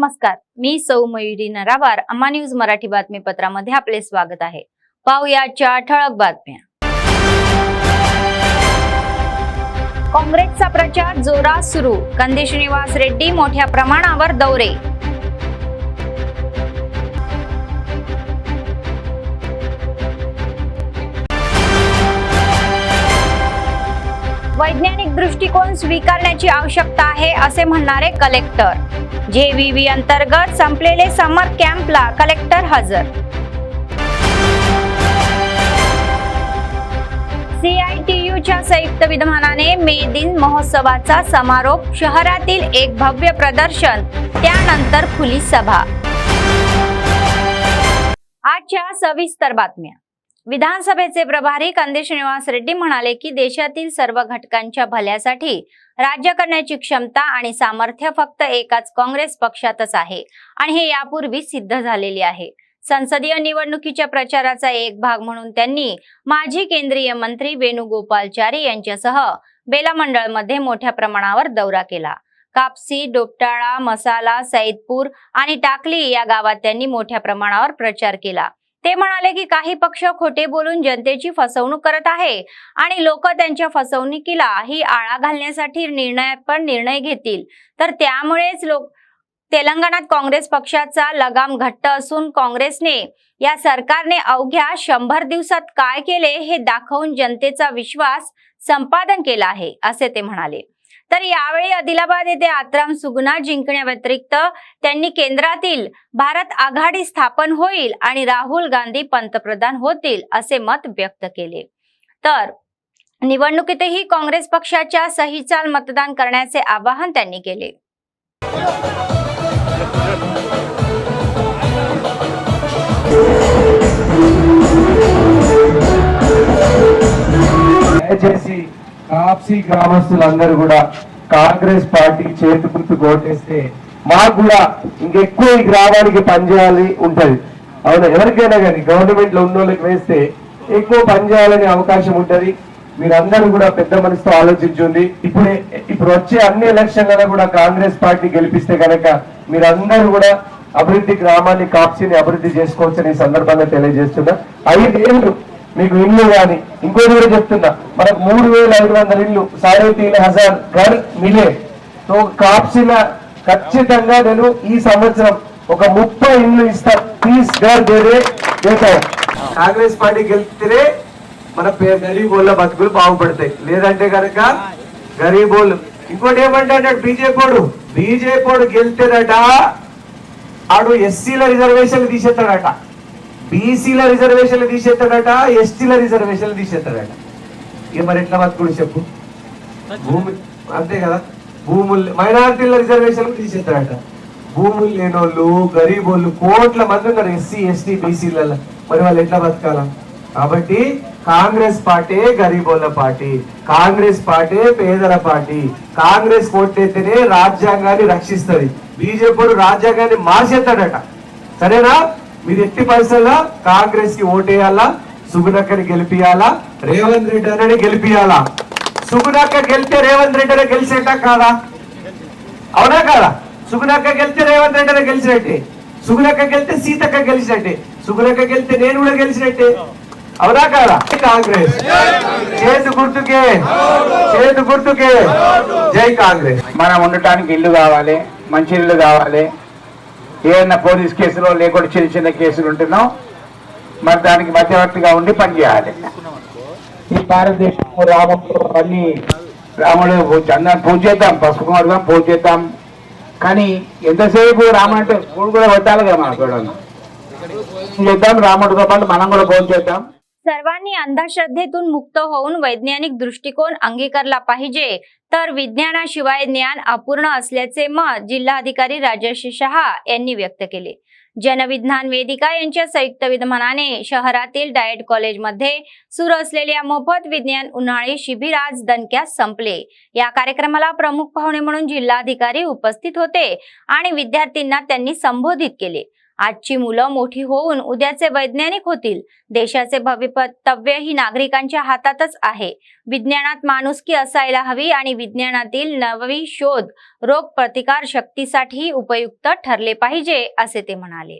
नमस्कार, मी सौ मयुरी नरावार. अम्मा न्यूज मराठी बातमीपत्रामध्ये आपले स्वागत आहे. पाहुयाच्या ठळक बातम्या. काँग्रेसचा प्रचार जोरात सुरू. कंदी श्रीनिवास रेड्डी मोठ्या प्रमाणावर दौरे. वैज्ञानिक दृष्टिकोन स्वीकारण्याची आवश्यकता आहे असे म्हणणारे कलेक्टर. JVV अंतर्गत संपलेले समर कॅम्पला कलेक्टर हजर. CITUच्या संयुक्त विद्यमानाने मे दिन महोत्सवाचा समारोप. शहरातील एक भव्य प्रदर्शन, त्यानंतर खुली सभा. आजच्या सविस्तर बातम्या. विधानसभेचे प्रभारी कंदी श्रीनिवास रेड्डी म्हणाले की देशातील सर्व घटकांच्या भल्यासाठी राज्य करण्याची क्षमता आणि सामर्थ्य फक्त एकाच काँग्रेस पक्षातच आहे आणि हे यापूर्वी सिद्ध झालेले आहे. संसदीय निवडणुकीच्या प्रचाराचा एक भाग म्हणून त्यांनी माजी केंद्रीय मंत्री वेणुगोपालचारी यांच्यासह बेलामंडळमध्ये मोठ्या प्रमाणावर दौरा केला. कापसी, डोपटाळा, मसाला, सैदपूर आणि टाकली या गावात त्यांनी मोठ्या प्रमाणावर प्रचार केला. ते म्हणाले की काही पक्ष खोटे बोलून जनतेची फसवणूक करत आहे आणि लोक त्यांच्या फसवणुकीला ही आळा घालण्यासाठी निर्णय घेतील, तर त्यामुळेच तेलंगणात काँग्रेस पक्षाचा लगाम घट्ट असून काँग्रेसने या सरकारने अवघ्या 100 दिवसात काय केले हे दाखवून जनतेचा विश्वास संपादन केला आहे असे ते म्हणाले. तर यावेळी आदिलाबाद येथे आत्राम सुगना जिंकण्याव्यतिरिक्त त्यांनी केंद्रातील भारत आघाडी स्थापन होईल आणि राहुल गांधी पंतप्रधान होतील असे मत व्यक्त केले. तर निवडणुकीतही काँग्रेस पक्षाच्या सहीचाल मतदान करण्याचे आवाहन त्यांनी केले. కాప్సీ గ్రామస్తులందరూ కూడా కాంగ్రెస్ పార్టీ చేతి గుర్తు కోటేస్తే మాకు కూడా ఇంకెక్కువ ఈ గ్రామానికి పనిచేయాలి ఉంటది. అవునా, ఎవరికైనా కానీ గవర్నమెంట్ లో ఉన్న వాళ్ళకి వేస్తే ఎక్కువ పనిచేయాలనే అవకాశం ఉంటది. మీరందరూ కూడా పెద్ద మనసుతో ఆలోచించుంది. ఇప్పుడు వచ్చే అన్ని ఎలక్షన్లలో కూడా కాంగ్రెస్ పార్టీ గెలిపిస్తే కనుక మీరందరూ కూడా అభివృద్ధి గ్రామాన్ని కాప్సీని అభివృద్ధి చేసుకోవచ్చని ఈ సందర్భంగా తెలియజేస్తున్నా. 5 ఏళ్ళు మీకు ఇల్లు కానీ ఇంకోటి కూడా చెప్తున్నా, మనకు 3500 ఇల్లు 3500 ఘర్ మిలే. తో కాప్సీల ఖచ్చితంగా నేను ఈ సంవత్సరం ఒక 30 ఇల్లు ఇస్తా. 30 ఘర్ దేతాం. కాంగ్రెస్ పార్టీ గెలిస్తేనే మన గరీబోళ్ళ బతుకులు బాగుపడతాయి, లేదంటే కనుక గరీబోళ్ళు. ఇంకోటి ఏమంటాడు బీజేపీడు గెలిస్తేనట ఆడు ఎస్సీల రిజర్వేషన్లు తీసేస్తాడట, బీసీల రిజర్వేషన్లు తీసేస్తాడట, ఎస్టీల రిజర్వేషన్లు తీసేస్తాడట. ఇక మరి ఎట్లా బతుకుడు చెప్పు? భూమి అంతే కదా, భూములు మైనారిటీల రిజర్వేషన్లు తీసేస్తాడట. భూములు లేనోళ్ళు గరీబోళ్ళు కోట్ల మంది ఉన్నారు ఎస్సీ ఎస్టీ బీసీలలో. మరి వాళ్ళు ఎట్లా బతకాల? కాబట్టి కాంగ్రెస్ పార్టీ గరీబోళ్ళ పార్టీ, కాంగ్రెస్ పార్టీ పేదల పార్టీ. కాంగ్రెస్ ఓట్లయితేనే రాజ్యాంగాన్ని రక్షిస్తుంది. బీజేపీ రాజ్యాంగాన్ని మార్చేస్తాడట. సరేనా? మీరు ఎట్టి పరిస్థితుల్లో కాంగ్రెస్ కి ఓటేయాలా, సుగుణక్కని గెలిపియాలా, రేవంత్ రెడ్డి అని గెలిపియాలా. సుగుణక్క గెలిస్తే రేవంత్ రెడ్డి అని గెలిచేట కాదా? అవునా కాదా? సుగుణక్క గెలిస్తే రేవంత్ రెడ్డి అని గెలిచినట్టే, సుగుణక్క గెలిస్తే సీతక్క గెలిచినట్టే, సుగుణక్క గెలిస్తే నేను కూడా గెలిచినట్టే. అవునా కాదా? కాంగ్రెస్ చేతు గుర్తుకే, చేతు గుర్తుకే, జై కాంగ్రెస్. మనం ఉండటానికి ఇల్లు కావాలి, మంచి ఇల్లు కావాలి. ఏదైనా పోలీస్ కేసులో లేకుండా చిన్న చిన్న కేసులు ఉంటున్నాం, మరి దానికి మధ్యవర్తిగా ఉండి పనిచేయాలి. ఈ భారతదేశం రాముడు అన్ని రాముడు చంద్రాన్ని పూజ చేద్దాం, పసుపు కుమారుగా పూజ చేద్దాం, కానీ ఎంతసేపు రాముడు అంటే పూడు కూడా పెట్టాలి కదా. మనం చూడండి చేద్దాం, రాముడితో पाठ మనం కూడా పూజ చేద్దాం. सर्वांनी अंधश्रद्धेतून मुक्त होऊन वैज्ञानिक दृष्टिकोन अंगीकारला पाहिजे, तर विज्ञानाशिवाय ज्ञान अपूर्ण असल्याचे मत जिल्हाधिकारी राजेश शहा यांनी व्यक्त केले. जनविज्ञान वेदिका यांच्या संयुक्त विद्यमानाने शहरातील डायट कॉलेजमध्ये सुरू असलेल्या मोफत विज्ञान उन्हाळी शिबिर आज दणक्यात संपले. या कार्यक्रमाला प्रमुख पाहुणे म्हणून जिल्हाधिकारी उपस्थित होते आणि विद्यार्थ्यांना त्यांनी संबोधित केले. आजची मुलं मोठी होऊन उद्याचे वैज्ञानिक होतील. देशाचे भवितव्य ही नागरिकांच्या हातातच आहे. विज्ञानात माणुसकी असायला हवी आणि विज्ञानातील नवी शोध रोग प्रतिकार शक्तीसाठी उपयुक्त ठरले पाहिजे, असे ते म्हणाले.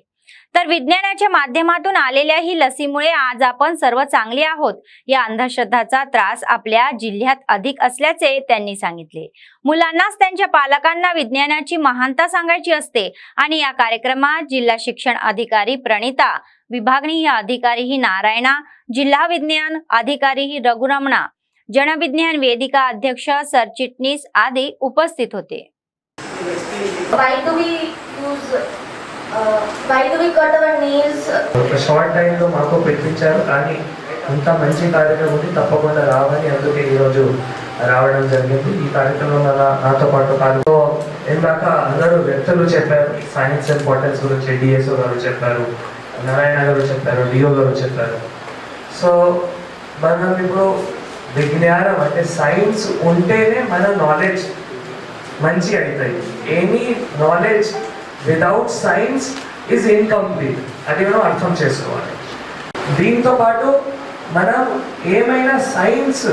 तर विज्ञानाच्या माध्यमातून आलेल्या ही लसीमुळे आज आपण सर्व चांगले आहोत या अंधश्रद्धाचा त्रास आपल्या जिल्ह्यात अधिक असल्याचे त्यांनी सांगितले. मुलांनाच त्यांच्या पालकांना विज्ञानाची महानता सांगायची असते आणि या कार्यक्रमात जिल्हा शिक्षण अधिकारी प्रणिता, विभागनीय अधिकारी ही नारायणा, जिल्हा विज्ञान अधिकारी ही रघुरमणा, जनविज्ञान वेदिका अध्यक्ष सरचिटणीस आदी उपस्थित होते. Why do we cut our nails? ఒక షార్ట్ టైంలో మాకు పెట్టించారు కానీ ఇంత మంచి కార్యక్రమం ఉంది, తప్పకుండా రావాలని అందుకే ఈరోజు రావడం జరిగింది. ఈ కార్యక్రమంలో నాతో పాటు ఇందాక అందరూ వ్యక్తులు చెప్పారు సైన్స్ ఇంపార్టెన్స్ గురించి. డిఎస్ఓ గారు చెప్పారు, నారాయణ గారు చెప్పారు, డిఓ గారు చెప్పారు. సో మనం ఇప్పుడు విజ్ఞానం అంటే సైన్స్ ఉంటేనే మన నాలెడ్జ్ మంచి అవుతాయి. Any knowledge without science is incomplete, అది మనం అర్థం చేసుకోవాలి. దీంతో పాటు మనం ఏమైనా సైన్స్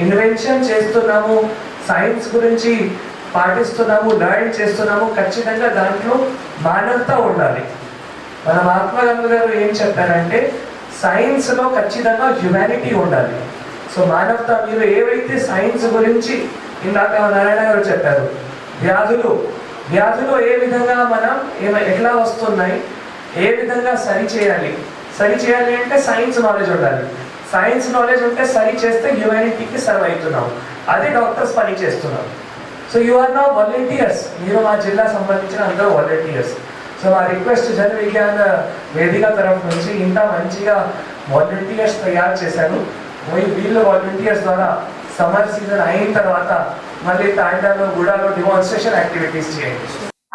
ఇన్వెన్షన్ చేస్తున్నాము, సైన్స్ గురించి పాటిస్తున్నాము, లర్న్ చేస్తున్నాము, ఖచ్చితంగా దాంట్లో మానవత ఉండాలి. మన మహాత్మా గాంధీ గారు ఏం చెప్పారంటే సైన్స్లో ఖచ్చితంగా హ్యుమానిటీ ఉండాలి. సో మానవత, మీరు ఏవైతే సైన్స్ గురించి ఇందాక నారాయణ గారు చెప్పారు, వ్యాధులు ఏ విధంగా మనం ఎట్లా వస్తున్నాయి, ఏ విధంగా సరి చేయాలి అంటే సైన్స్ నాలెడ్జ్ ఉండాలి. సైన్స్ నాలెడ్జ్ ఉంటే సరి చేస్తే హ్యూమానిటీకి సర్వ్ అవుతున్నాం. అదే డాక్టర్స్ పని చేస్తున్నాం. So you are now volunteers. మీరు మా జిల్లా సంబంధించిన అందరూ వాలంటీర్స్. సో మా రిక్వెస్ట్ జన విజ్ఞాన వేదిక తరఫు నుంచి ఇంత మంచిగా వాలంటీర్స్ తయారు చేశారు. వీళ్ళు వాలంటీర్స్ ద్వారా समर सीजन అయిన తర్వాత మళ్ళీ తాండాలో గుడాలో डेमॉन्स्ट्रेशन ऍक्टिव्हिटीज చేయండి.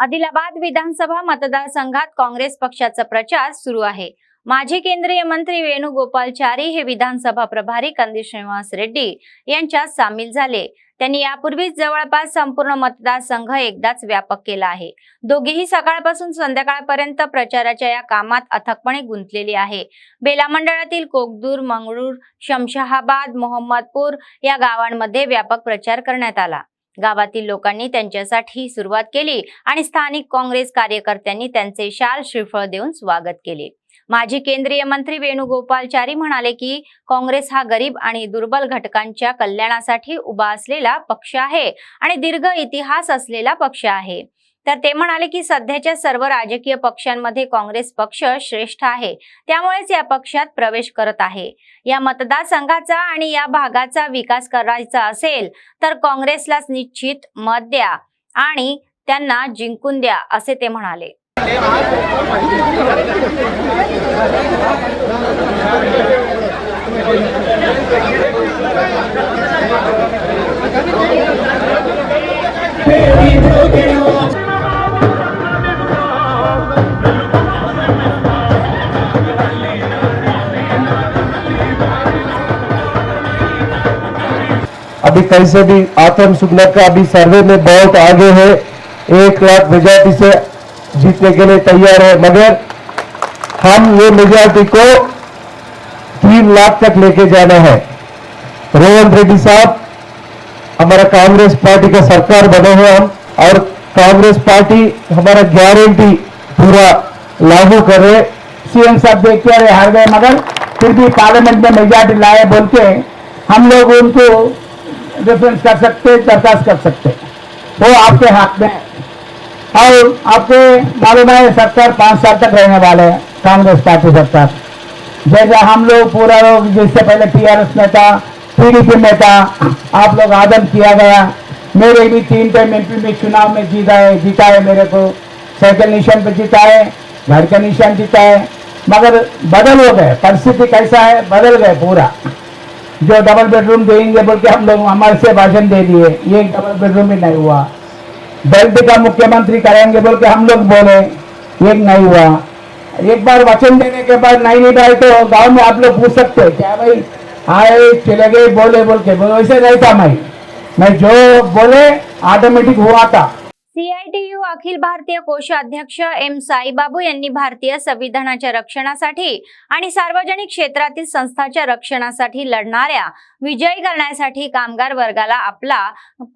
आदिलाबाद विधानसभा मतदारसंघात काँग्रेस पक्षाचा प्रचार सुरू आहे. माजी केंद्रीय मंत्री वेणुगोपालचारी हे विधानसभा प्रभारी कंदी श्रीनिवास रेड्डी यांच्यात सामील झाले. त्यांनी यापूर्वीच जवळपास संपूर्ण मतदारसंघ एकदाच व्यापक केला आहे. दोघेही सकाळपासून संध्याकाळपर्यंत प्रचाराच्या या कामात अथकपणे गुंतलेले आहे. बेला मंडळातील कोकदूर, मंगळूर, शमशाबाद, मोहम्मदपूर या गावांमध्ये व्यापक प्रचार करण्यात आला. गावातील लोकांनी त्यांच्यासाठी सुरुवात केली आणि स्थानिक काँग्रेस कार्यकर्त्यांनी त्यांचे शाल श्रीफळ देऊन स्वागत केले. माजी केंद्रीय मंत्री वेणुगोपालचारी म्हणाले की काँग्रेस हा गरीब आणि दुर्बल घटकांच्या कल्याणासाठी उभा असलेला पक्ष आहे आणि दीर्घ इतिहास असलेला पक्ष आहे. तर ते म्हणाले की सध्याच्या सर्व राजकीय पक्षांमध्ये काँग्रेस पक्ष श्रेष्ठ आहे, त्यामुळेच या पक्षात प्रवेश करत आहे. या मतदारसंघाचा आणि या भागाचा विकास करायचा असेल तर काँग्रेसलाच निश्चित मत द्या आणि त्यांना जिंकून द्या, असे ते म्हणाले. अभी कैसे भी आत्म सुगना का अभी सर्वे में बहुत आगे है. 1 लाख मेजॉरिटी से जीतने के लिए तैयार है, मगर हम ये मेजॉरिटी को 3 लाख तक लेके जाना है. रेवंत रेड्डी साहब, हमारा कांग्रेस पार्टी का सरकार बने हैं हम, और कांग्रेस पार्टी हमारा गारंटी पूरा लागू कर रहे. सीएम साहब देख के हार गए, मगर फिर भी पार्लियामेंट में मेजॉरिटी लाए बोल के हम लोग उनको रेफरेंस कर सकते, दरखास्त कर सकते, वो आपके हाथ में है. और आपको मालूम है सरकार 5 साल तक रहने वाले हैं, कांग्रेस पार्टी सरकार. जैसे हम लोग पूरा लोग जिससे पहले टीआरएस में था, पीडीपी में था, आप लोग आदम किया गया. मेरे भी 3 टाइम एमपी में चुनाव में जीता है मेरे को. साइकिल निशान पे जीता है, घर का निशान जीता है, मगर बदल हो गए. परिस्थिति कैसा है, बदल गए पूरा. जो डबल बेडरूम देंगे बोल के हम लोग हमारे से भाषण दे दिए, ये डबल बेडरूम ही नहीं हुआ. दलित का मुख्यमंत्री करेंगे बोल के हम लोग बोले, एक नहीं हुआ. एक बार वचन देने के बाद नहीं निभाए तो गांव में आप लोग पूछ सकते हैं क्या भाई आए चले गए बोले बोल के. वैसे नहीं था, मैं जो बोले ऑटोमेटिक हुआ था. CIT CITU अखिल भारतीय कोषाध्यक्ष एम साईबाबू यांनी भारतीय संविधानाच्या रक्षणासाठी आणि सार्वजनिक क्षेत्रातील संस्थांच्या रक्षणासाठी लढणाऱ्या विजयी करण्यासाठी कामगार वर्गाला आपला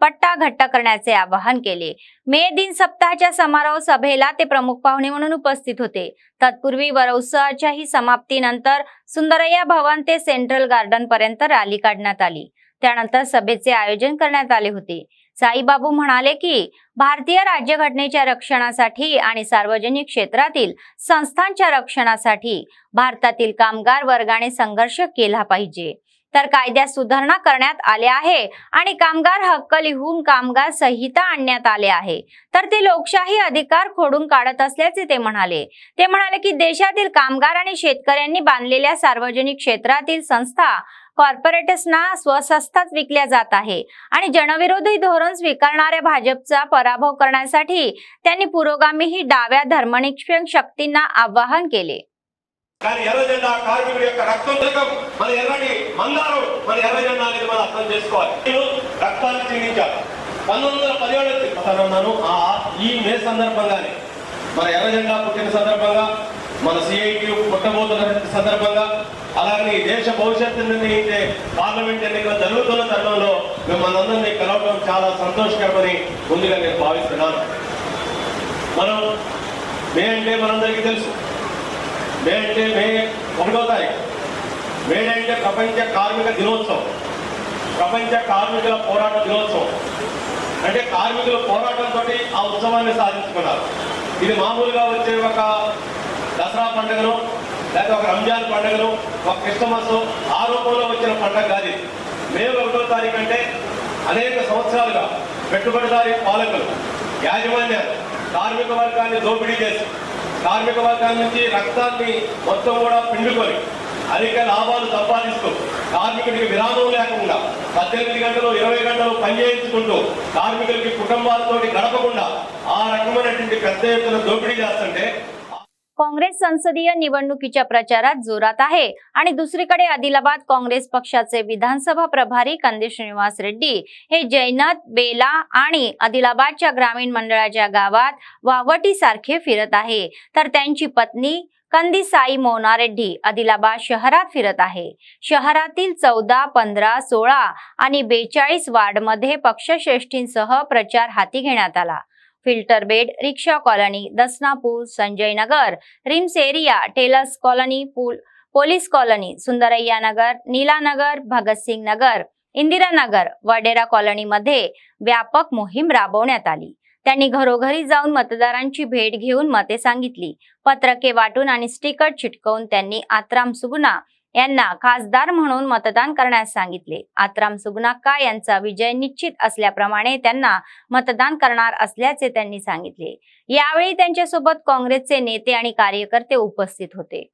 पट्टा घट्ट करण्याचे आवाहन केले। मे दिन सप्ताहाच्या समारोह सभेला ते प्रमुख पाहुणे म्हणून उपस्थित होते। तत्पूर्वी वरोत्सवाच्या ही समाप्तीनंतर सुंदरय्या भवन ते सेंट्रल गार्डन पर्यंत रॅली काढण्यात आली। त्यानंतर सभेचे आयोजन करण्यात आले होते। साईबाबू म्हणाले की भारतीय राज्यघटनेच्या रक्षणासाठी आणि सार्वजनिक क्षेत्रातील संस्थांच्या रक्षणासाठी भारतातील कामगार वर्गाने संघर्ष केला पाहिजे। तर कायद्यात सुधारणा करण्यात आल्या आहे आणि कामगार हक्क लिहून कामगार संहिता आणण्यात आले आहे, तर ते लोकशाही अधिकार खोडून काढत असल्याचे ते म्हणाले। ते म्हणाले की देशातील कामगार आणि शेतकऱ्यांनी बांधलेल्या सार्वजनिक क्षेत्रातील संस्था कॉर्पोरेट्सना स्वसंस्थात विकल्या जात आहे आणि जनविरोधी धोरण स्वीकारणाऱ्या भाजपचा पराभव करण्यासाठी त्यांनी पुरोगामी ही डाव्या धर्मनिरपेक्ष शक्तींना आवाहन केले। కానీ ఎర్ర జెండా కార్మికుడి యొక్క రక్తం మన ఎర్రని మందారం మన ఎర్ర జెండా అనేది మనం అర్థం చేసుకోవాలి। రక్తాన్ని చిందించారు 1917 ఈ మే సందర్భంగానే మన ఎర్ర జెండా పుట్టిన సందర్భంగా మన CITU పుట్టబోతున్న సందర్భంగా అలాగే దేశ భవిష్యత్తు నిర్ణయించే పార్లమెంట్ ఎన్నికలు జరుగుతున్న తరుణంలో మనందరినీ కలవడం చాలా సంతోషకరమని ముందుగా నేను భావిస్తున్నాను। మనం మే అంటే మనందరికీ తెలుసు, మే అంటే మే 1వ తారీఖు, మే అంటే ప్రపంచ కార్మిక దినోత్సవం, ప్రపంచ కార్మికుల పోరాట దినోత్సవం। అంటే కార్మికుల పోరాటంతో ఆ ఉత్సవాన్ని సాధించుకున్నారు। ఇది మామూలుగా వచ్చే ఒక దసరా పండుగను లేకపోతే ఒక రంజాన్ పండుగను ఒక క్రిస్టమస్ ఆ రూపంలో వచ్చిన పండుగ కాదు। మే 1వ తారీఖు అంటే అనేక సంవత్సరాలుగా పెట్టుబడిదారీ పాలకులు యాజమాన్యాలు కార్మిక వర్గాన్ని దోపిడీ చేసి కార్మిక వర్గాల నుంచి రక్తాన్ని మొత్తం కూడా పిండుకొని అధిక లాభాలు సంపాదిస్తూ కార్మికుడికి విరామం లేకుండా 18 గంటలు 20 గంటలు పనిచేయించుకుంటూ కార్మికులకి కుటుంబాలతోటి గడపకుండా ఆ రకమైనటువంటి పెద్ద ఎత్తున దోపిడీ చేస్తుంటే काँग्रेस संसदीय निवडणुकीच्या प्रचारात जोरात आहे आणि दुसरीकडे आदिलाबाद काँग्रेस पक्षाचे विधानसभा प्रभारी कंदी श्रीनिवास रेड्डी हे जैनत, बेला आणि आदिलाबादच्या ग्रामीण मंडळाच्या गावात वावटीसारखे फिरत आहे, तर त्यांची पत्नी कंदी साई मोना रेड्डी आदिलाबाद शहरात फिरत आहे। शहरातील 14, 15, 16 आणि 42 वार्डमध्ये पक्षश्रेष्ठींसह प्रचार हाती घेण्यात आला। Filter bed, rickshaw colony, Dasnapur, Sanjay Nagar, RIMS area, tailors colony, police colony, Sundarayya Nagar, Neela Nagar, Bhagat Singh Nagar, Indira Nagar, Vadera colony मध्ये व्यापक मोहीम राबवण्यात आली। त्यांनी घरोघरी जाऊन मतदारांची भेट घेऊन मते सांगितली। पत्रके वाटून आणि स्टिकर चिटकवून त्यांनी आत्राम सुगुना यांना खासदार म्हणून मतदान करण्यास सांगितले। आत्राम सुगुनाक्का यांचा विजय निश्चित असल्याप्रमाणे त्यांना मतदान करणार असल्याचे त्यांनी सांगितले। यावेळी त्यांच्यासोबत काँग्रेसचे नेते आणि कार्यकर्ते उपस्थित होते।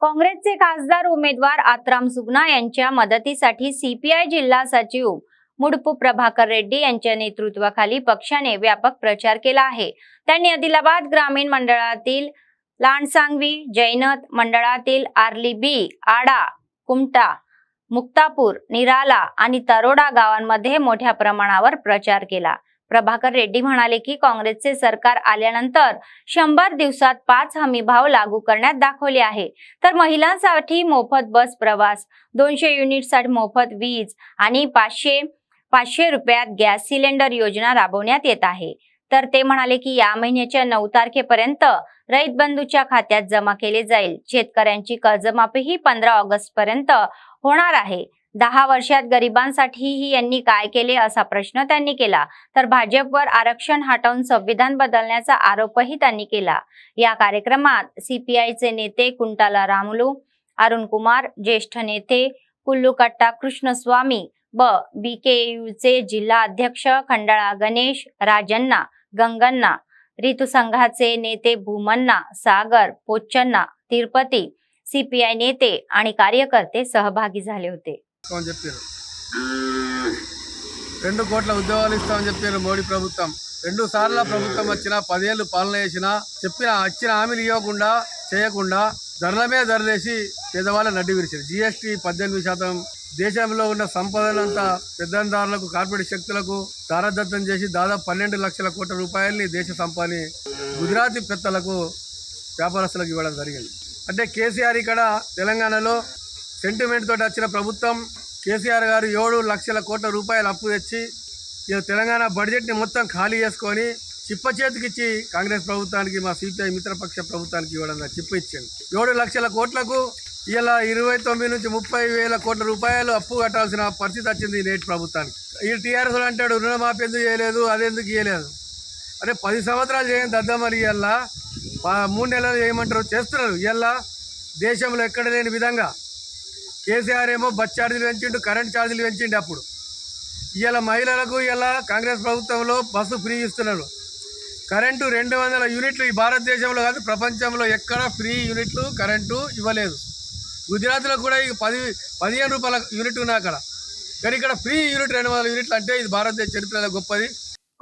काँग्रेसचे खासदार उमेदवार आत्राम सुगना यांच्या मदतीसाठी CPI जिल्हा सचिव मुडपू प्रभाकर रेड्डी यांच्या नेतृत्वाखाली पक्षाने व्यापक प्रचार केला आहे। त्यांनी आदिलाबाद ग्रामीण मंडळातील लांडसांगवी, जैनत मंडळातील आर्ली बी, आडा, कुमटा, मुक्तापूर, निराला आणि तरोडा गावांमध्ये मोठ्या प्रमाणावर प्रचार केला। प्रभाकर रेड्डी म्हणाले की काँग्रेसचे सरकार आल्यानंतर 100 दिवसात 5 हमी भाव लागू करण्यात दाखवले आहे, तर महिलांसाठी मोफत बस प्रवास, 200 युनिटसाठी मोफत वीज आणि 500 रुपयात गॅस सिलेंडर योजना राबवण्यात येत आहे। तर ते म्हणाले की या महिन्याच्या 9 तारखेपर्यंत रईत बंधूच्या खात्यात जमा केले जाईल। शेतकऱ्यांची कर्जमाफीही 15 ऑगस्ट पर्यंत होणार आहे। 10 वर्षात गरिबांसाठीही यांनी काय केले असा प्रश्न त्यांनी केला, तर भाजपवर आरक्षण हटवून संविधान बदलण्याचा आरोपही त्यांनी केला। या कार्यक्रमात CPIचे नेते कुंटाला रामुलू, अरुण कुमार, ज्येष्ठ नेते कुल्लूकट्टा कृष्णस्वामी, BKUचे जिल्हा अध्यक्ष खंडाळा गणेश, राजन्ना, गंगन्ना, ऋतुसंघाचे नेते भूमन्ना, सागर, पोच्चन्ना, तिरुपती, CPI नेते आणि कार्यकर्ते सहभागी झाले होते. అని చెప్పారు 2 కోట్ల ఉద్యోగాలు ఇస్తామని చెప్పారు మోడీ ప్రభుత్వం. 2 సార్ల ప్రభుత్వం వచ్చినా 10 ఏళ్ళు పాలన చేసినా ఇచ్చిన హామీలు ఇవ్వకుండా చేయకుండా ధరల మీద ధరలేసి పేదవాళ్ళని నడ్డి విరిచారు. GST 18%, దేశంలో ఉన్న సంపదనంతా పెద్దందారులకు, కార్పొరేట్ శక్తులకు దారదత్తం చేసి దాదాపు 12 లక్షల కోట్ల రూపాయలని దేశ సంపదని గుజరాతీ పెత్తలకు, వ్యాపారస్తులకు ఇవ్వడం జరిగింది. అంటే కేసీఆర్ ఇక్కడ తెలంగాణలో సెంటిమెంట్ తోటి వచ్చిన ప్రభుత్వం. కేసీఆర్ గారు 7 లక్షల కోట్ల రూపాయలు అప్పు తెచ్చి తెలంగాణ బడ్జెట్ని మొత్తం ఖాళీ చేసుకొని చిప్ప చేతికిచ్చి కాంగ్రెస్ ప్రభుత్వానికి, మా CPI మిత్రపక్ష ప్రభుత్వానికి ఇవ్వడం చిప్ప ఇచ్చింది. 7 లక్షల కోట్లకు ఇలా 29 నుంచి 30 వేల కోట్ల రూపాయలు అప్పు కట్టాల్సిన పరిస్థితి వచ్చింది నేటి ప్రభుత్వానికి. ఈ TRS అంటాడు రుణమాఫీ ఎందుకు చేయలేదు, అదెందుకు చేయలేదు. అదే 10 సంవత్సరాలు చేయని దద్దమని ఇవాళ 3 నెలలు చేయమంటారు, చేస్తున్నారు. ఇవాళ దేశంలో ఎక్కడ లేని విధంగా కేసీఆర్ ఏమో బస్ ఛార్జీలు పెంచిండు, కరెంట్ ఛార్జీలు పెంచిండు. అప్పుడు ఇవాళ మహిళలకు ఇలా కాంగ్రెస్ ప్రభుత్వంలో బస్సు ఫ్రీ ఇస్తున్నారు. కరెంటు 200 యూనిట్లు ఈ భారతదేశంలో కాదు ప్రపంచంలో ఎక్కడ ఫ్రీ యూనిట్లు కరెంటు ఇవ్వలేదు. గుజరాత్లో కూడా ఇక 15 రూపాయల యూనిట్ ఉన్నా అక్కడ, కానీ ఇక్కడ ఫ్రీ యూనిట్ 200 యూనిట్లు అంటే ఇది భారతదేశ చరిత్రలో గొప్పది.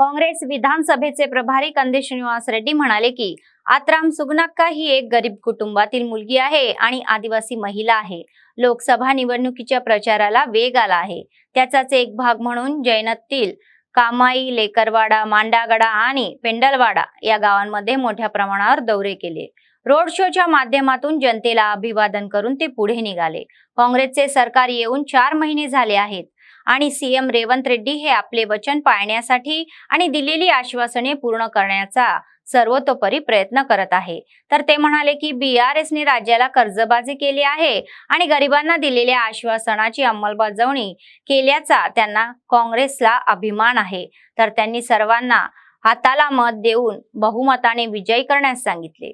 काँग्रेस विधानसभेचे प्रभारी कंदेश श्रीनिवास रेड्डी म्हणाले की आत्राम सुगनाक्का ही एक गरीब कुटुंबातील मुलगी आहे आणि आदिवासी महिला आहे. लोकसभा निवडणुकीच्या प्रचाराला वेग आला आहे. त्याचाच एक भाग म्हणून जैनतील कामाई, लेकरवाडा, मांडागडा आणि पेंडलवाडा या गावांमध्ये मोठ्या प्रमाणावर दौरे केले. रोड शोच्या माध्यमातून जनतेला अभिवादन करून ते पुढे निघाले. काँग्रेसचे सरकार येऊन 4 महिने झाले आहेत आणि CM रेवंत रेड्डी हे आपले वचन पाळण्यासाठी आणि दिलेली आश्वासने पूर्ण करण्याचा सर्वतोपरी प्रयत्न करत आहे. तर ते म्हणाले की BRS ने राज्याला कर्जबाजी केली आहे आणि गरिबांना दिलेल्या आश्वासनाची अंमलबजावणी केल्याचा त्यांना काँग्रेसला अभिमान आहे. तर त्यांनी सर्वांना हाताला मत देऊन बहुमताने विजयी करण्यास सांगितले.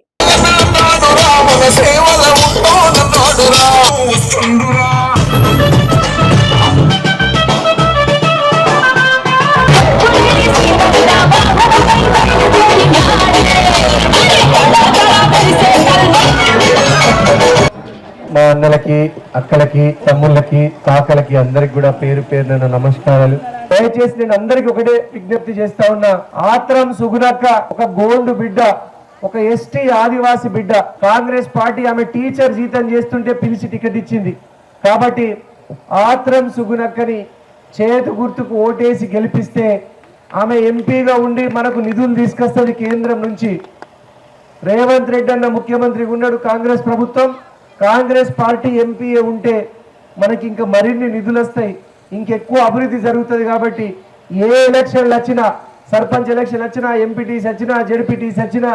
మా అన్నలకి, అక్కలకి, తమ్ముళ్ళకి, కాకలకి అందరికి కూడా పేరు పేరున నమస్కారాలు. దయచేసి నేను అందరికి ఒకటే విజ్ఞప్తి చేస్తా ఉన్నా, ఆత్రం సుగునక్క ఒక గోండు బిడ్డ, ఒక ST ఆదివాసి బిడ్డ. కాంగ్రెస్ పార్టీ ఆమె టీచర్ జీతం చేస్తుంటే పిలిచి టికెట్ ఇచ్చింది. కాబట్టి ఆత్రం సుగునక్కని చేతు గుర్తుకు ఓటేసి గెలిపిస్తే ఆమె ఎంపీగా ఉండి మనకు నిధులు తీసుకొస్తుంది కేంద్రం నుంచి. రేవంత్ రెడ్డి అన్న ముఖ్యమంత్రి ఉన్నాడు కాంగ్రెస్ ప్రభుత్వం, కాంగ్రెస్ పార్టీ ఎంపీఏ ఉంటే మనకి ఇంకా మరిన్ని నిధులు వస్తాయి, ఇంకెక్కువ అభివృద్ధి జరుగుతుంది. కాబట్టి ఏ ఎలక్షన్లు వచ్చినా, సర్పంచ్ ఎలక్షన్ వచ్చినా, ఎంపీటీస్ వచ్చినా, జడ్పీటీస్ వచ్చినా,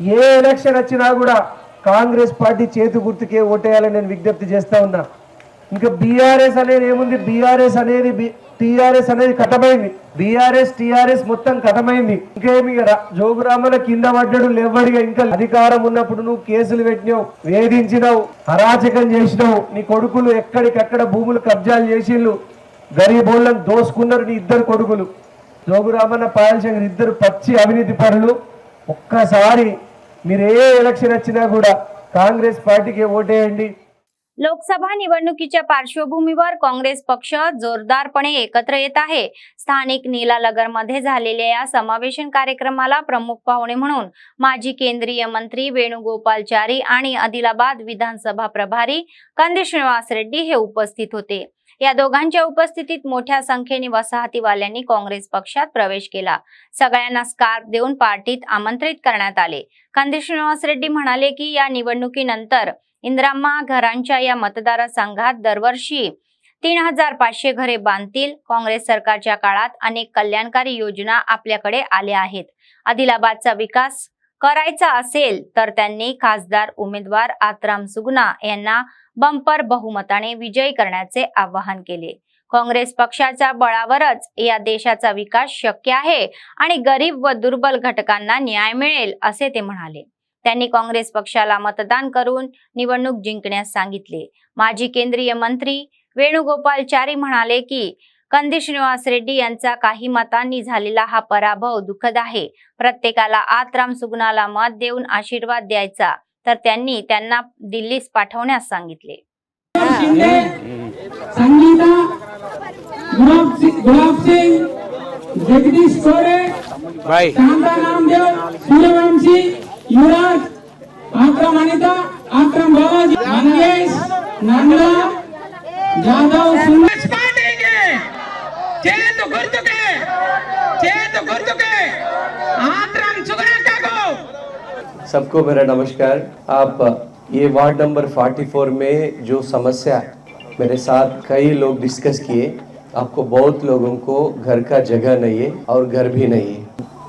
ఏ ఎలక్షన్ వచ్చినా కూడా కాంగ్రెస్ పార్టీ చేతు గుర్తుకే ఓటేయాలని నేను విజ్ఞప్తి చేస్తా ఉన్నా. ఇంకా BRS అనేది ఏముంది, BRS అనేది TRS అనేది కథమైంది. BRS TRS మొత్తం కథమైంది. ఇంకేమి జోగురామల కింద పడ్డాడు లేవడిగా. ఇంకా అధికారం ఉన్నప్పుడు నువ్వు కేసులు పెట్టినావు, వేధించినావు, అరాచకం చేసినావు. నీ కొడుకులు ఎక్కడికక్కడ భూములు కబ్జాలు చేసిళ్ళు, గరీబోళ్ళని దోసుకున్నారు నీ 2 కొడుకులు. జోగురామన్న, పాయల్ శంకర్ 2 పచ్చి అవినీతి పరులు. ఒక్కసారి మీరు ఏ ఎలక్షన్ వచ్చినా కూడా కాంగ్రెस पार्टीके ఓటేయండి. लोकसभा निवडणुकीच्या पार्श्वभूमीवर काँग्रेस पक्ष जोरदारपणे एकत्र येत आहे. स्थानिक नीलानगरमध्ये झालेल्या या समावेशन कार्यक्रमाला प्रमुख पाहुणे म्हणून माजी केंद्रीय मंत्री वेणुगोपालचारी आणि आदिलाबाद विधानसभा प्रभारी कंदेश श्रीनिवास रेड्डी हे उपस्थित होते. या दोघांच्या उपस्थितीत मोठ्या संख्येने वसाहतीवाल्यांनी काँग्रेस पक्षात प्रवेश केला. सगळ्यांना स्कार्फ देऊन पार्टीत आमंत्रित करण्यात आले. कंदेश श्रीनिवास रेड्डी म्हणाले की या निवडणुकीनंतर इंदिराम्मा घरांच्या या मतदारसंघात दरवर्षी 3500 घरे बांधतील. काँग्रेस सरकारच्या काळात अनेक कल्याणकारी योजना आपल्याकडे आल्या आहेत. आदिलाबादचा विकास करायचा असेल तर त्यांनी खासदार उमेदवार आत्राम सुगना यांना बंपर बहुमताने विजयी करण्याचे आवाहन केले. काँग्रेस पक्षाच्या बळावरच या देशाचा विकास शक्य आहे आणि गरीब व दुर्बल घटकांना न्याय मिळेल असे ते म्हणाले. त्यांनी काँग्रेस पक्षाला मतदान करून निवडणूक जिंकण्यास सांगितले. माजी केंद्रीय मंत्री वेणुगोपालचारी म्हणाले की कंदी श्रीनिवास रेड्डी यांचा काही मतांनी झालेला हा पराभव दुःखद आहे. प्रत्येकाला आत्राम सुगुणाला मत देऊन आशीर्वाद द्यायचा, तर त्यांनी त्यांना दिल्लीस पाठवण्यास सांगितले. संगीता, गुलाब सिंह, जगदीश कोरे, शांता नामदेव, सूर्यवंशी, युवराज, आक्रम अनिता, आक्रम बाबाजी, मंगेश, नंदा, जादव, सुरेश पाटेगे, चेत गुर्तुके, आक्रम सुगना कागो. सबको मेरा नमस्कार. आप ये वार्ड नंबर 44 में जो समस्या मेरे साथ कई लोग डिस्कस किए, आपको बहुत लोगों को घर का जगह नहीं है और घर भी नहीं है.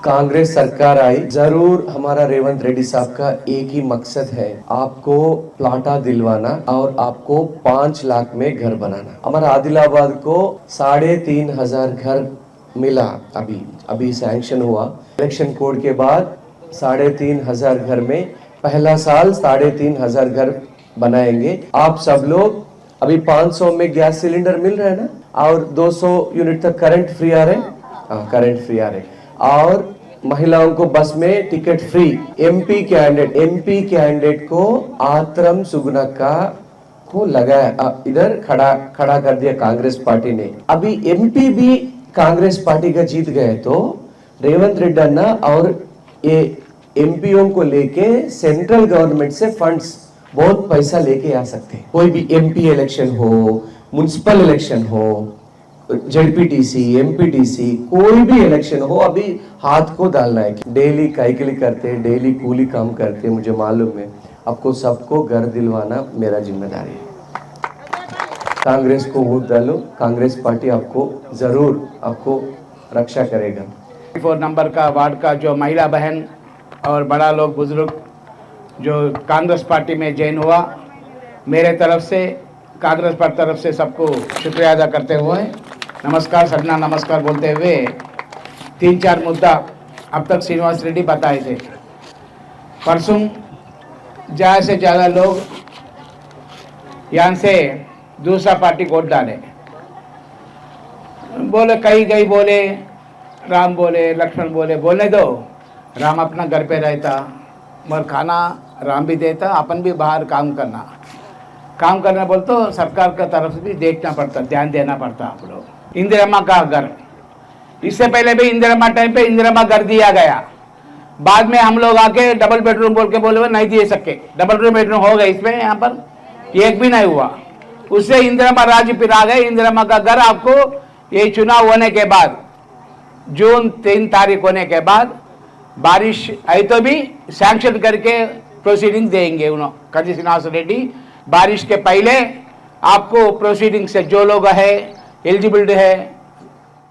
कांग्रेस सरकार आई, जरूर हमारा रेवंत रेड्डी साहब का एक ही मकसद है, आपको प्लाटा दिलवाना और आपको 5 लाख में घर बनाना. हमारा आदिलाबाद को 3,500 घर मिला. अभी सैंक्शन हुआ. इलेक्शन कोड के बाद 3,500 घर में पहला साल 3,500 घर बनाएंगे. आप सब लोग अभी 500 में गैस सिलेंडर मिल रहा है ना, और 200 यूनिट तक करंट फ्री आ रहे. करंट फ्री आ रहे. और महिलाओं को बस में टिकट फ्री. एमपी कैंडिडेट को आत्रम सुगुना का को लगाया, इधर खड़ा कर दिया कांग्रेस पार्टी ने. अभी एमपी भी कांग्रेस पार्टी का जीत गए, तो रेवंत रेड्डी अन्ना और ये एमपीओ को लेके सेंट्रल गवर्नमेंट से फंड्स बहुत पैसा लेके आ सकते हैं. कोई भी एमपी इलेक्शन हो, म्युनिसिपल इलेक्शन हो, जेडपीटीसी, एमपीटीसी, कोई भी इलेक्शन हो, अभी हाथ को डालना है. डेली काइकिली करते, डेली कूली काम करते, मुझे मालूम है. आपको सबको घर दिलवाना मेरा जिम्मेदारी है. कांग्रेस को वोट डालो, कांग्रेस पार्टी आपको जरूर आपको रक्षा करेगा. 4 नंबर का वार्ड का जो महिला बहन और बड़ा लोग बुजुर्ग जो कांग्रेस पार्टी में ज्वाइन हुआ, मेरे तरफ से कांग्रेस पार्टी तरफ से सबको शुक्रिया अदा करते हुए नमस्कार, सदना नमस्कार बोलते हुए 3-4 मुद्दा अब तक श्रीनिवास रेड्डी बताए थे. परसों ज़्यादा से ज़्यादा लोग यहाँ से दूसरा पार्टी वोट डाले, बोले कहीं बोले राम बोले, लक्ष्मण बोले, बोलने दो. राम अपना घर पे रहता, मगर खाना राम भी देता, अपन भी बाहर काम करना बोल तो सरकार का तरफ से भी देखना पड़ता, ध्यान देना पड़ता. आप लोग इंदिरा का घर, इससे पहले भी इंदिरा टाइम पे इंदिरा घर दिया गया. बाद में हम लोग आके डबल बेडरूम बोल के बोले नहीं दे सके. डबल बेडरूम हो गए, इसमें यहाँ पर एक भी नहीं हुआ. उससे इंदिरा राज फिर आ गए. इंदिरा का घर आपको ये चुनाव होने के बाद, जून 3 तारीख होने के बाद बारिश आई तो भी सैंक्शन करके प्रोसीडिंग देंगे उन्होंने कंदी श्रीनिवास रेड्डी. बारिश के पहले आपको प्रोसीडिंग से जो लोग है एलिजिबिलिटी है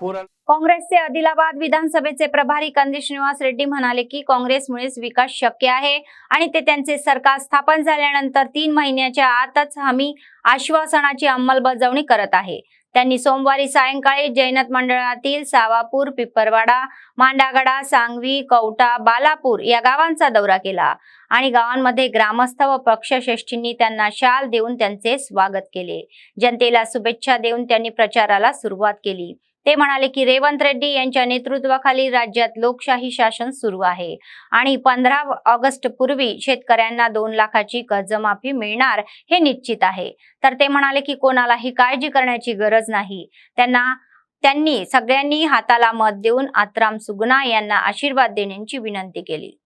पूरा. काँग्रेसचे आदिलाबाद विधानसभेचे प्रभारी कंदी श्रीनिवास रेड्डी म्हणाले की काँग्रेसमुळेच विकास शक्य आहे आणि ते त्यांचे सरकार स्थापन झाल्यानंतर 3 महिन्याच्या आतच हमी आश्वासनाची अंमलबजावणी करत आहे. त्यांनी सोमवारी सायंकाळी जैनत मंडळातील सावापूर, पिपरवाडा, मांडागडा, सांगवी, कवटा, बालापूर या गावांचा दौरा केला आणि गावांमध्ये ग्रामस्थ व पक्षश्रेष्ठींनी त्यांना शाल देऊन त्यांचे स्वागत केले. जनतेला शुभेच्छा देऊन त्यांनी प्रचाराला सुरुवात केली. ते म्हणाले की रेवंत रेड्डी यांच्या नेतृत्वाखाली राज्यात लोकशाही शासन सुरू आहे आणि 15 ऑगस्ट पूर्वी शेतकऱ्यांना 2 लाखाची कर्जमाफी मिळणार हे निश्चित आहे. तर ते म्हणाले की कोणालाही काळजी करण्याची गरज नाही. त्यांनी सगळ्यांनी हाताला मत देऊन आत्राम सुगुना यांना आशीर्वाद देण्याची विनंती केली.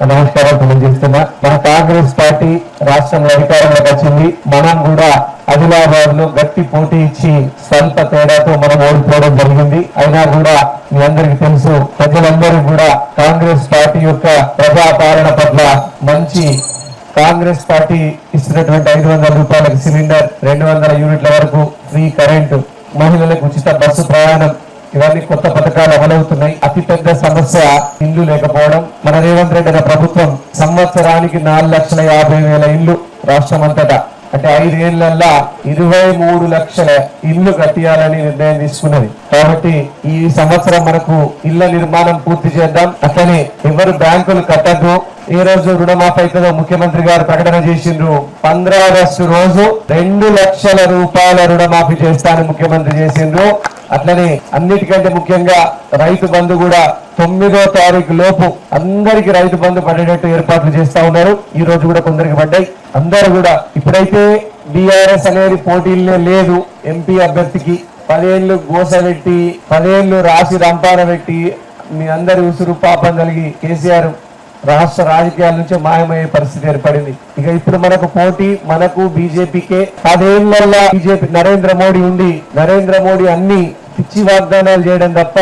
నమస్కారాలు తెలియజేస్తున్నా. మన కాంగ్రెస్ పార్టీ రాష్ట్రంలో అధికారంలోకి వచ్చింది. మనం కూడా ఆదిలాబాద్ లో గట్టి పోటీ ఇచ్చి స్వల్ప తేడాతో మనం ఓడిపోవడం జరిగింది. అయినా కూడా మీ అందరికీ తెలుసు, ప్రజలందరూ కూడా కాంగ్రెస్ పార్టీ యొక్క ప్రజాపాలన పట్ల మంచి, కాంగ్రెస్ పార్టీ ఇస్తున్నటువంటి 500 రూపాయలకు సిలిండర్, 200 యూనిట్ల వరకు ఫ్రీ కరెంటు, మహిళలకు ఉచిత బస్సు ప్రయాణం, ఇవన్నీ కొత్త పథకాలు అమలవుతున్నాయి. అతిపెద్ద సమస్య ఇల్లు లేకపోవడం. మన రేవంత్ రెడ్డి ప్రభుత్వం సంవత్సరానికి 4,50,000 ఇల్లు రాష్ట్రం అంతటా, అంటే 5 ఏళ్లలో 23 లక్షల ఇల్లు కట్టియాలని నిర్ణయం తీసుకున్నది. కాబట్టి ఈ సంవత్సరం మనకు ఇళ్ల నిర్మాణం పూర్తి చేద్దాం. అట్లనే ఎవరు బ్యాంకులు కట్టద్దు. ఏ రోజు రుణమాఫీ అవుతుందో ముఖ్యమంత్రి గారు ప్రకటన చేసిండ్రు. 15 ఆగస్టు రోజు 2 లక్షల రూపాయల రుణమాఫీ చేస్తానని ముఖ్యమంత్రి చేసిండ్రు. అట్లనే అన్నిటికంటే ముఖ్యంగా రైతు బంధు కూడా 9వ తారీఖు లోపు అందరికి రైతు బంధు పడేటట్టు ఏర్పాట్లు చేస్తా ఉన్నారు. ఈ రోజు కూడా కొందరికి పడ్డాయి. అందరూ కూడా ఇప్పుడైతే బీఆర్ఎస్ అనేది పోటీలనే లేదు. ఎంపీ అభ్యర్థికి 10 ఏళ్ళు గోస పెట్టి 10 ఏళ్ళు రాసి రంపాన పెట్టి మీ అందరి ఉసురు పాపం కలిగి కేసీఆర్ రాష్ట్ర రాజకీయాల నుంచి మాయమయ్యే పరిస్థితి ఏర్పడింది. ఇక ఇప్పుడు మనకు పోటీ మనకు బీజేపీకే. 10 ఏళ్లలో బీజేపీ నరేంద్ర మోడీ ఉండి నరేంద్ర మోడీ అన్ని పిచ్చి వాగ్దానాలు చేయడం తప్ప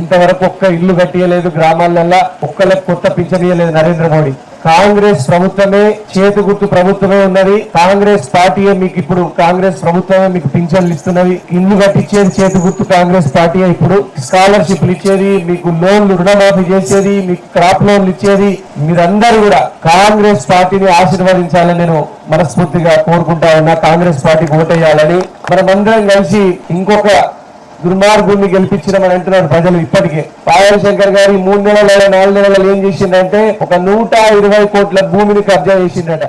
ఇంతవరకు ఒక్క ఇల్లు కట్టియలేదు. గ్రామాలలో ఒక్కలకు కొత్త పింఛన్ ఇయ్యలేదు నరేంద్ర మోడీ. కాంగ్రెస్ ప్రభుత్వమే చేతి గుర్తు ప్రభుత్వమే ఉన్నది. కాంగ్రెస్ పార్టీయే మీకు ఇప్పుడు కాంగ్రెస్ ప్రభుత్వమే మీకు పింఛన్లు ఇస్తున్నది. ఇల్లు కట్టించేది చేతి గుర్తు కాంగ్రెస్ పార్టీయే. ఇప్పుడు స్కాలర్షిప్లు ఇచ్చేది, మీకు లోన్లు రుణమాఫీ చేసేది, మీకు క్రాప్ లోన్లు ఇచ్చేది. మీరందరూ కూడా కాంగ్రెస్ పార్టీని ఆశీర్వదించాలని నేను మనస్ఫూర్తిగా కోరుకుంటా ఉన్నా. కాంగ్రెస్ పార్టీకి ఓటేయాలని మనమందరం కలిసి ఇంకొక దుర్మార్గుడిని గెలిపించినామని అంటున్నారు ప్రజలు. ఇప్పటికే పాయల్ శంకర్ గారి 3 నెలల 4 నెలలు ఏం చేసిందంటే ఒక 120 కోట్ల भूमीని कब्जा చేసిందట.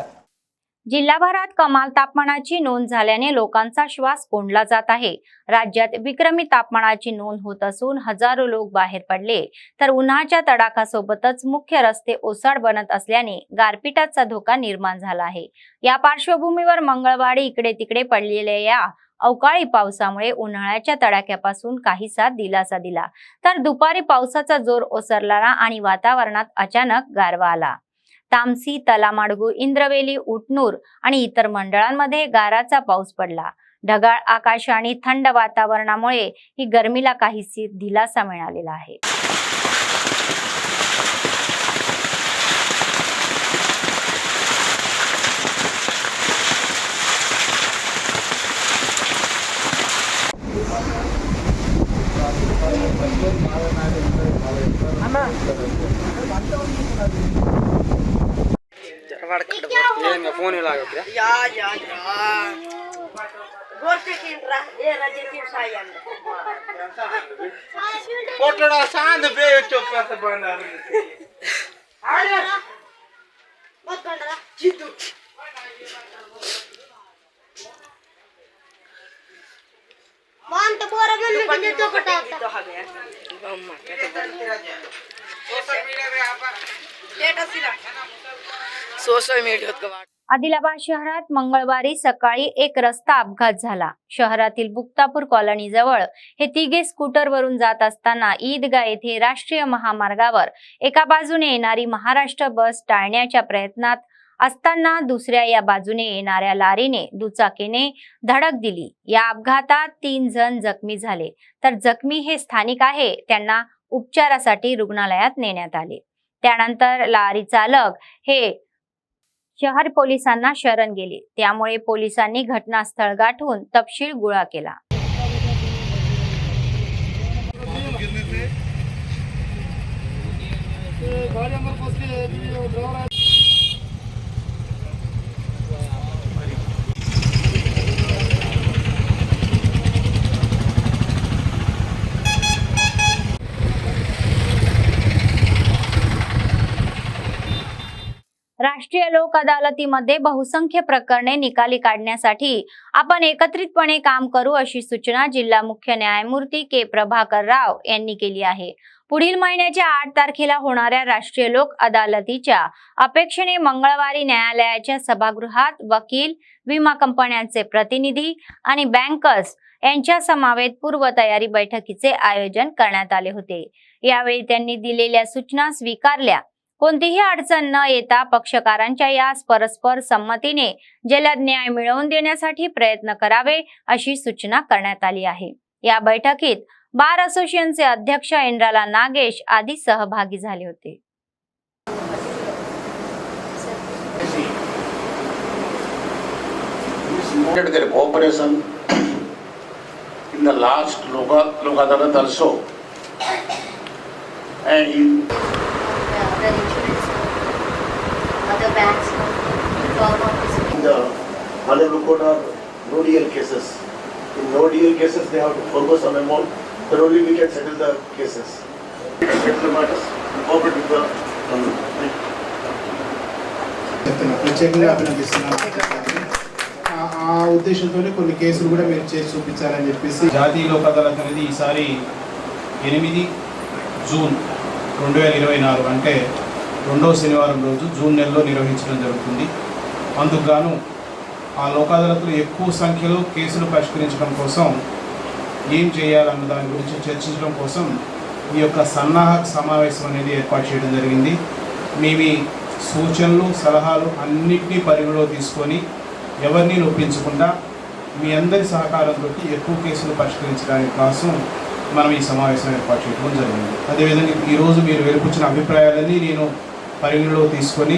जिल्हाभरात कमाल तापमानाची नोंद झाल्याने लोकांचा श्वास कोंडला जात आहे. राज्यात विक्रमी तापमानाची नोंद होत असून हजारो लोक बाहेर पडले तर उन्हाच्या तडाखासोबतच मुख्य रस्ते ओसाड बनत असल्याने गारपिटाचा धोका निर्माण झाला आहे. या पार्श्वभूमीवर मंगळवारी इकडे तिकडे पडलेल्या या अवकाळी पावसामुळे उन्हाळ्याच्या तडाख्यापासून काहीसा दिलासा दिला तर दुपारी पावसाचा जोर ओसरला आणि वातावरणात अचानक गारवा आला. तामसी, तलामाडगू, इंद्रवेली, उटनूर आणि इतर मंडळांमध्ये गाराचा पाऊस पडला. ढगाळ आकाश आणि थंड वातावरणामुळे ही गरमीला काहीशी दिलासा मिळालेला आहे. फोन सोशल मीडिया आदिलाबाद शहरात मंगळवारी सकाळी एक रस्ता अपघात झाला. शहरातील बुक्तापूर कॉलनी जवळ हे तिघे स्कूटरवरून जात असताना ईदगाह येथे राष्ट्रीय महामार्गावर एका बाजूने येणारी महाराष्ट्र बस टाळण्याच्या प्रयत्नात असताना दुसऱ्या या बाजूने येणाऱ्या लारीने दुचाकीने धडक दिली. या अपघातात 3 जण जखमी झाले तर जखमी हे स्थानिक आहे त्यांना उपचारासाठी रुग्णालयात नेण्यात आले. त्यानंतर लारी चालक हे शहर पोलिसांना शरण गेले. त्यामुळे पोलिसांनी घटनास्थळ गाठून तपशील गोळा केला. राष्ट्रीय लोक अदालतीमध्ये बहुसंख्य प्रकरणे निकाली काढण्यासाठी आपण एकत्रितपणे काम करू अशी सूचना जिल्हा मुख्य न्यायमूर्ती के प्रभाकर राव यांनी केली आहे. पुढील महिन्याच्या 8 तारखेला होणाऱ्या राष्ट्रीय लोक अदालतीच्या अपेक्षेने मंगळवारी न्यायालयाच्या सभागृहात वकील, विमा कंपन्यांचे प्रतिनिधी आणि बँकर्स यांच्या समवेत पूर्वतयारी बैठकीचे आयोजन करण्यात आले होते. यावेळी त्यांनी दिलेल्या सूचना स्वीकारल्या. कोणतीही अडचण न येता पक्षकारांच्या या परस्पर संमतीने जलद न्याय मिळवून देण्यासाठी प्रयत्न करावे अशी सूचना करण्यात आली आहे. या बैठकीत बार असोसिएशनचे अध्यक्ष इंद्राला नागेश आदी सहभागी झाले होते. their cooperation in the last Lok Adalat also, and other insurance, other banks, firm office. the Honorable Court are no DL cases. In no DL cases, they have to forgo some amount, but only we can settle the cases. Settle the matters, cooperate with the ప్రత్యేకంగా అభినందిస్తున్నాను. ఆ ఉద్దేశంతోనే కొన్ని కేసులు కూడా మీరు చేసి చూపించాలని చెప్పేసి జాతీయ లోక్ అదాలత్ అనేది ఈసారి 8 జూన్ 2024 అంటే రెండవ శనివారం రోజు జూన్ నెలలో నిర్వహించడం జరుగుతుంది. అందుకు గాను ఆ లోక్ అదాలత్లో ఎక్కువ సంఖ్యలో కేసులు పరిష్కరించడం కోసం ఏం చేయాలన్న దాని గురించి చర్చించడం కోసం ఈ యొక్క సన్నాహక సమావేశం అనేది ఏర్పాటు చేయడం జరిగింది. మీ సూచనలు సలహాలు అన్నింటినీ పరిగణలో తీసుకొని ఎవరిని నొప్పించకుండా మీ అందరి సహకారంతో ఎక్కువ కేసులు పరిష్కరించడానికి కోసం మనం ఈ సమావేశం ఏర్పాటు చేయడం జరిగింది. అదేవిధంగా ఈరోజు మీరు వెలుపుచ్చిన అభిప్రాయాలని నేను పరిగణలో తీసుకొని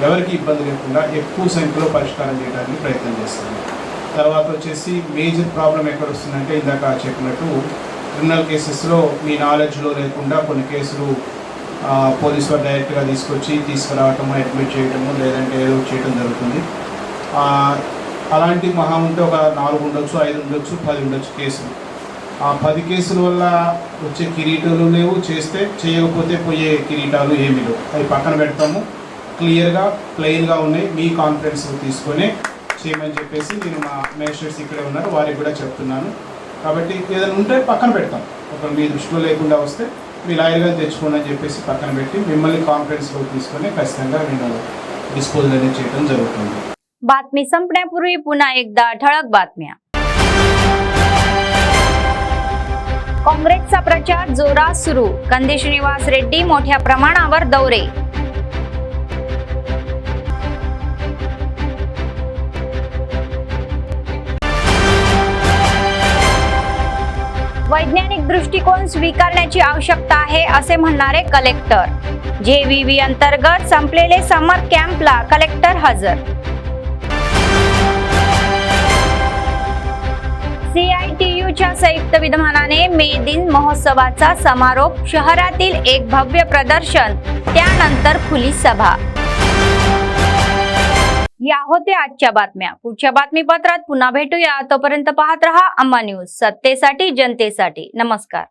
ఎవరికి ఇబ్బంది లేకుండా ఎక్కువ సంఖ్యలో పరిష్కారం చేయడానికి ప్రయత్నం చేస్తాను. తర్వాత వచ్చేసి మేజర్ ప్రాబ్లం ఎక్కడ వస్తుందంటే ఇందాక చెప్పినట్టు క్రిమినల్ కేసెస్లో మీ నాలెడ్జ్లో లేకుండా కొన్ని కేసులు పోలీసు వారు డైరెక్ట్గా తీసుకురావటము అడ్మిట్ చేయటము లేదంటే ఏదో చేయడం జరుగుతుంది. అలాంటి మహా ఉంటే ఒక 4 ఉండొచ్చు, 5 ఉండొచ్చు, 10 ఉండొచ్చు కేసులు. ఆ 10 కేసుల వల్ల వచ్చే కిరీటాలు లేవు, చేయకపోతే పోయే కిరీటాలు ఏమీ లేవు. అవి పక్కన పెడతాము. క్లియర్గా ప్లెయిన్గా ఉన్నాయి, మీ కాన్ఫిడెన్స్ తీసుకొని చేయమని చెప్పేసి నేను మా మేజిస్ట్రేట్స్ ఇక్కడే ఉన్నారు వారికి కూడా చెప్తున్నాను. కాబట్టి ఏదైనా ఉంటే పక్కన పెడతాం. ఒక మీ దృష్టిలో లేకుండా వస్తే మీ లాయర్గా తెచ్చుకోండి అని చెప్పేసి పక్కన పెట్టి మిమ్మల్ని కాన్ఫిడెన్స్లో తీసుకొని ఖచ్చితంగా నేను डिस्पोजल అనేది చేయడం జరుగుతుంది. बातमी संपण्यापूर्वी पुन्हा एकदा ठळक बातम्या. काँग्रेसचा प्रचार जोरात सुरू. कंदी श्रीनिवास रेड्डी मोठ्या प्रमाणावर दौरे. वैज्ञानिक दृष्टिकोन स्वीकारण्याची आवश्यकता आहे असे म्हणणारे कलेक्टर. जेव्हीव्ही अंतर्गत संपलेले समर कॅम्पला कलेक्टर हजर. CITUच्या संयुक्त विद्यमानाने मे दिन महोत्सवाचा समारोप. शहरातील एक भव्य प्रदर्शन, त्यानंतर खुली सभा. या होत्या आजच्या बातम्या. पुढच्या बातमीपत्रात पुन्हा भेटूया. तोपर्यंत पाहत रहा अम्मा न्यूज, सत्तेसाठी जनतेसाठी. नमस्कार.